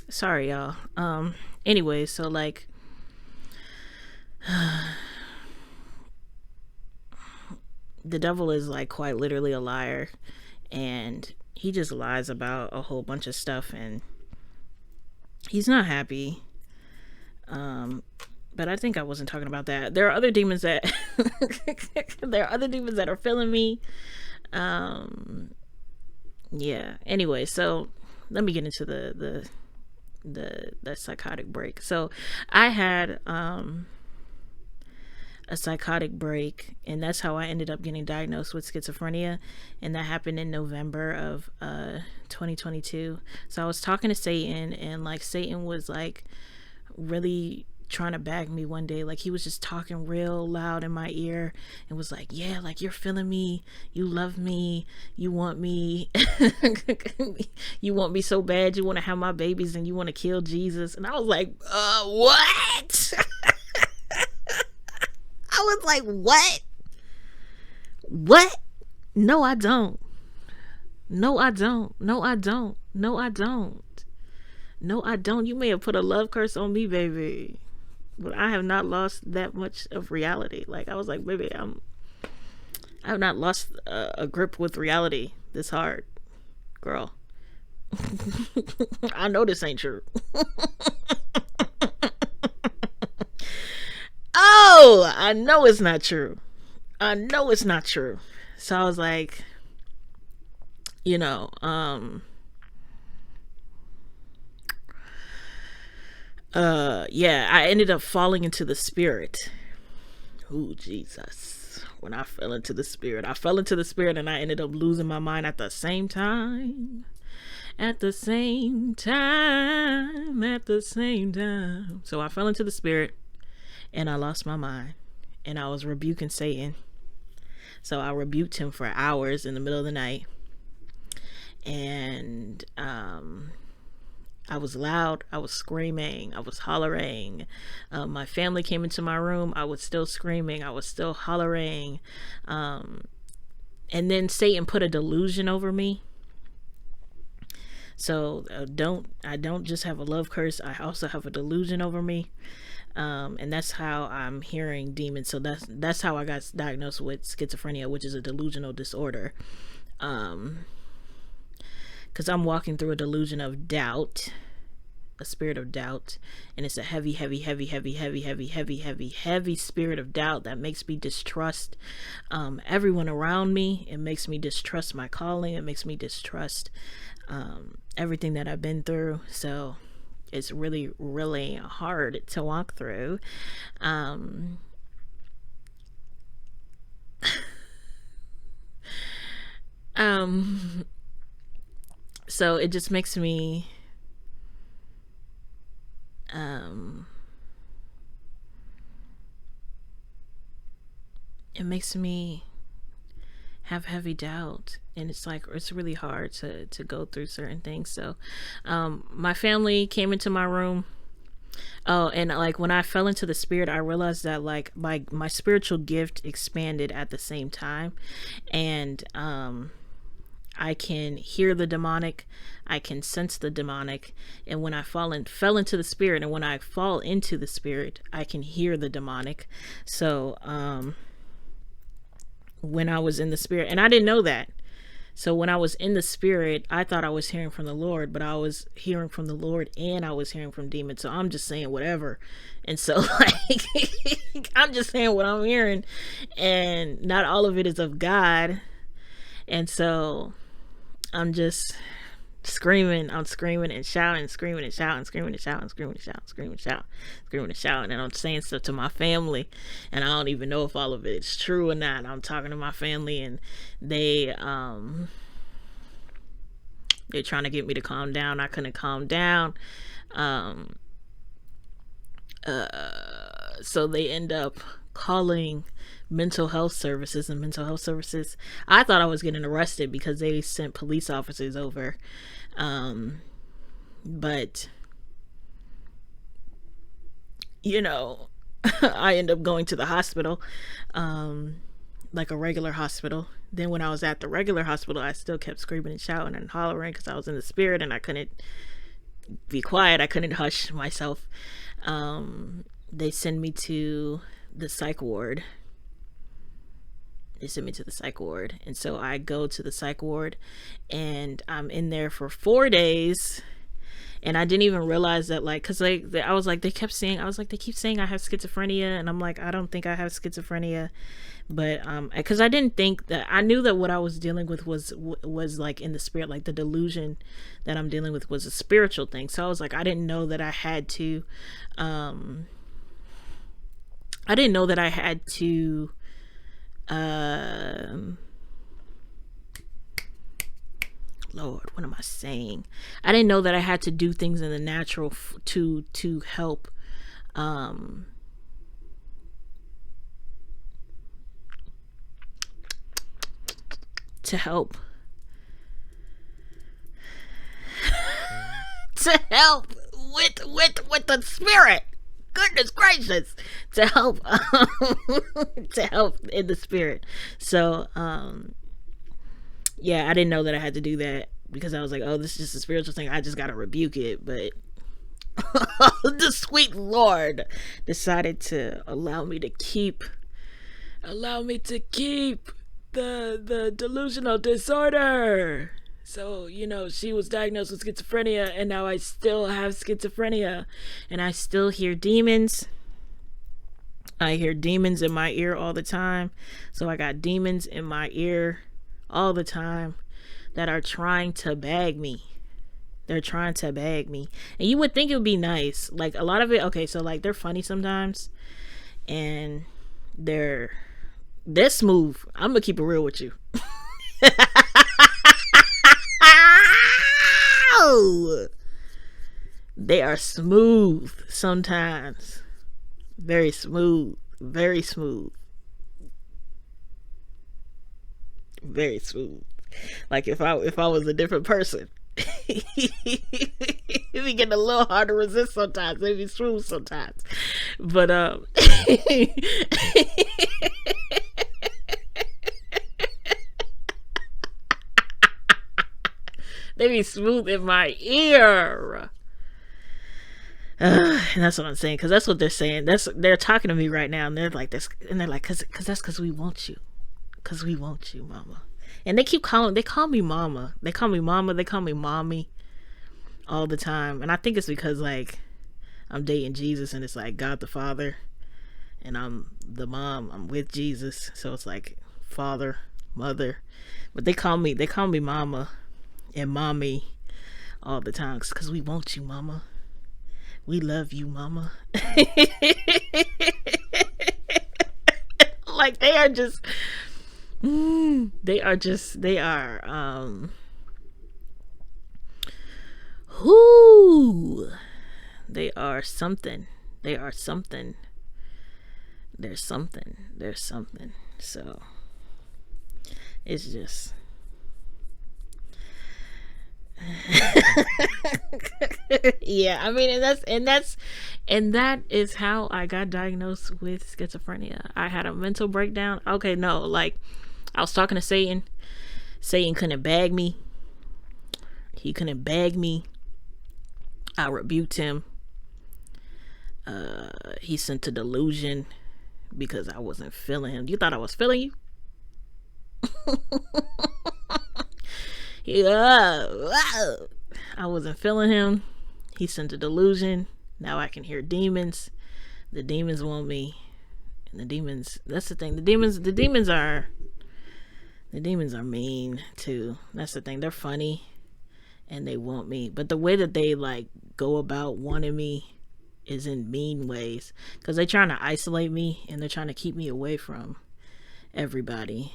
Sorry, y'all. Anyway, so like, the devil is like quite literally a liar, and he just lies about a whole bunch of stuff, and he's not happy. Um, but I think I wasn't talking about that. There are other demons that there are other demons that are filling me. Um, yeah. Anyway, so let me get into the psychotic break. So I had a psychotic break, and that's how I ended up getting diagnosed with schizophrenia, and that happened in November of 2022. So I was talking to Satan, and like Satan was like really trying to bag me one day. Like he was just talking real loud in my ear and was like, yeah, like you're feeling me, you love me, you want me, you want me so bad, you want to have my babies and you want to kill Jesus. And I was like, what? I was like, what? No, I don't. No, I don't. No, I don't. No, I don't. No, I don't. You may have put a love curse on me, baby, but I have not lost that much of reality. Like I was like, baby, I have not lost a grip with reality this hard, girl. I know this ain't true. Oh, I know it's not true. I know it's not true. So I was like, you know, yeah, I ended up falling into the spirit. Ooh, Jesus. When I fell into the spirit, I fell into the spirit and I ended up losing my mind at the same time. At the same time. At the same time. So I fell into the spirit and I lost my mind. And I was rebuking Satan. So I rebuked him for hours in the middle of the night. And I was loud, I was screaming, I was hollering. My family came into my room, I was still screaming, I was still hollering. And then Satan put a delusion over me. So I don't just have a love curse, I also have a delusion over me. And that's how I'm hearing demons. So that's how I got diagnosed with schizophrenia, which is a delusional disorder. Because I'm walking through a delusion of doubt, a spirit of doubt, and it's a heavy, heavy, heavy, heavy, heavy, heavy, heavy, heavy, heavy spirit of doubt that makes me distrust everyone around me. It makes me distrust my calling. It makes me distrust everything that I've been through. So it's really, really hard to walk through. Um, so it just makes me um it makes me have heavy doubt, and it's like it's really hard to go through certain things. So my family came into my room. Oh, and like when I fell into the spirit, I realized that like my spiritual gift expanded at the same time. And I can hear the demonic, I can sense the demonic, and when I fell into the spirit, and when I fall into the spirit, I can hear the demonic. So when I was in the spirit, and I didn't know that. So when I was in the spirit, I thought I was hearing from the Lord, but I was hearing from the Lord and I was hearing from demons. So I'm just saying whatever. And so like I'm just saying what I'm hearing, and not all of it is of God. And so I'm just screaming, I'm screaming and shouting, screaming and shouting, screaming and shouting, screaming and shouting, screaming and shouting, screaming and shouting, and I'm saying stuff to my family, and I don't even know if all of it is true or not. I'm talking to my family, and they're trying to get me to calm down. I couldn't calm down. Um, so they end up calling mental health services, and mental health services, I thought I was getting arrested because they sent police officers over. But you know, I end up going to the hospital, like a regular hospital. Then when I was at the regular hospital, I still kept screaming and shouting and hollering because I was in the spirit, and I couldn't be quiet. I couldn't hush myself. They send me to the psych ward. And so I go to the psych ward, and I'm in there for 4 days. And I didn't even realize that, like, because I was like, they keep saying I have schizophrenia, and I'm like, I don't think I have schizophrenia. But because I didn't think that, I knew that what I was dealing with was like in the spirit, like the delusion that I'm dealing with was a spiritual thing. So I was like, I didn't know that I had to Lord, what am I saying? I didn't know that I had to do things in the natural to help to help with the spirit. Goodness gracious, to help to help in the spirit. So yeah, I didn't know that I had to do that, because I was like, oh, this is just a spiritual thing, I just gotta rebuke it. But the sweet Lord decided to allow me to keep the delusional disorder. So, you know, she was diagnosed with schizophrenia, and now I still have schizophrenia, and I still hear demons. I hear demons in my ear all the time. So I got demons in my ear all the time that are trying to bag me. They're trying to bag me. And you would think it would be nice. Like, a lot of it, okay, so like they're funny sometimes, and they're smooth. I'm gonna keep it real with you. They are smooth sometimes. Very smooth. Very smooth. Very smooth. Like if I was a different person. It be getting a little hard to resist sometimes. They be smooth sometimes. But they be smooth in my ear. And that's what I'm saying, because that's what they're saying. They're talking to me right now, and they're like this, and they're like, cause that's because we want you, mama. And they call me mama. They call me mommy all the time. And I think it's because, like, I'm dating Jesus, and it's like God the Father, and I'm the mom. I'm with Jesus, so it's like father, mother. But they call me mama and mommy all the time, because we want you, mama. We love you, mama. Like, they are something. There's something. So it's just yeah, I mean, and that is how I got diagnosed with schizophrenia. I had a mental breakdown. Okay, no, like, I was talking to Satan. Satan couldn't bag me. He couldn't bag me. I rebuked him. He sent a delusion because I wasn't feeling him. You thought I was feeling you? Yeah, I wasn't feeling him. He sent a delusion. Now I can hear demons. The demons want me, and that's the thing. The demons are mean too. That's the thing. They're funny, and they want me. But the way that they, like, go about wanting me is in mean ways, because they're trying to isolate me, and they're trying to keep me away from everybody.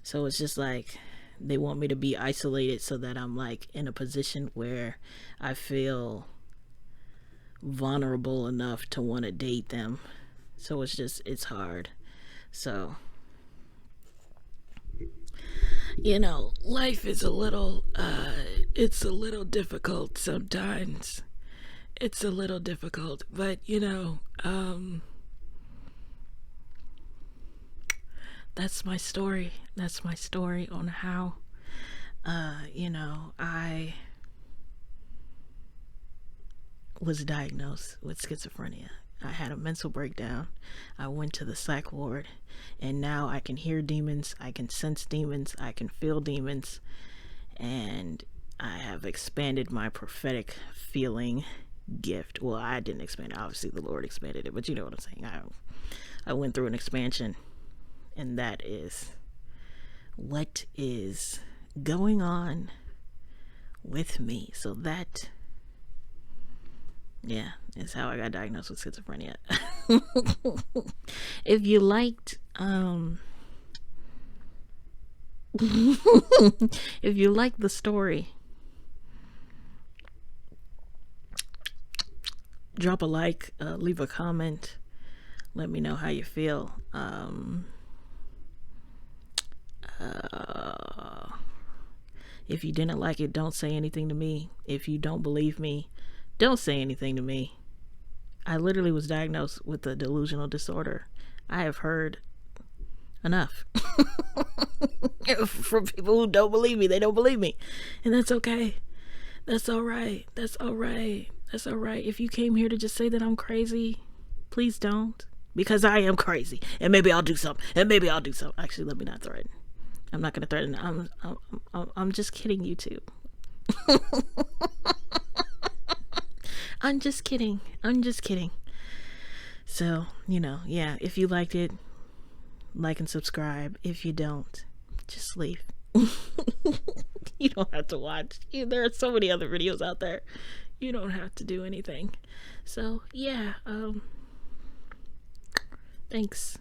So it's just like, they want me to be isolated so that I'm, like, in a position where I feel vulnerable enough to want to date them. So it's hard. So, you know, life is a little difficult sometimes. It's a little difficult, but, you know, that's my story. That's my story on how, you know, I was diagnosed with schizophrenia. I had a mental breakdown. I went to the psych ward, and now I can hear demons, I can sense demons, I can feel demons, and I have expanded my prophetic feeling gift. Well, I didn't expand it. Obviously, the Lord expanded it, but you know what I'm saying. I went through an expansion, and that is what is going on with me. So that, yeah, is how I got diagnosed with schizophrenia. If you liked if you liked the story, drop a like, leave a comment, let me know how you feel. If you didn't like it, don't say anything to me. If you don't believe me, don't say anything to me. I literally was diagnosed with a delusional disorder. I have heard enough from people who don't believe me. They don't believe me, and that's okay. That's all right. That's all right. That's all right. If you came here to just say that I'm crazy, please don't, because I am crazy, and maybe I'll do something, and maybe I'll do something. Actually, let me not threaten. I'm not gonna threaten. I'm just kidding, you two. I'm just kidding. So, yeah, if you liked it, like and subscribe. If you don't, just leave. You don't have to watch. There are so many other videos out there. You don't have to do anything. So, yeah, thanks.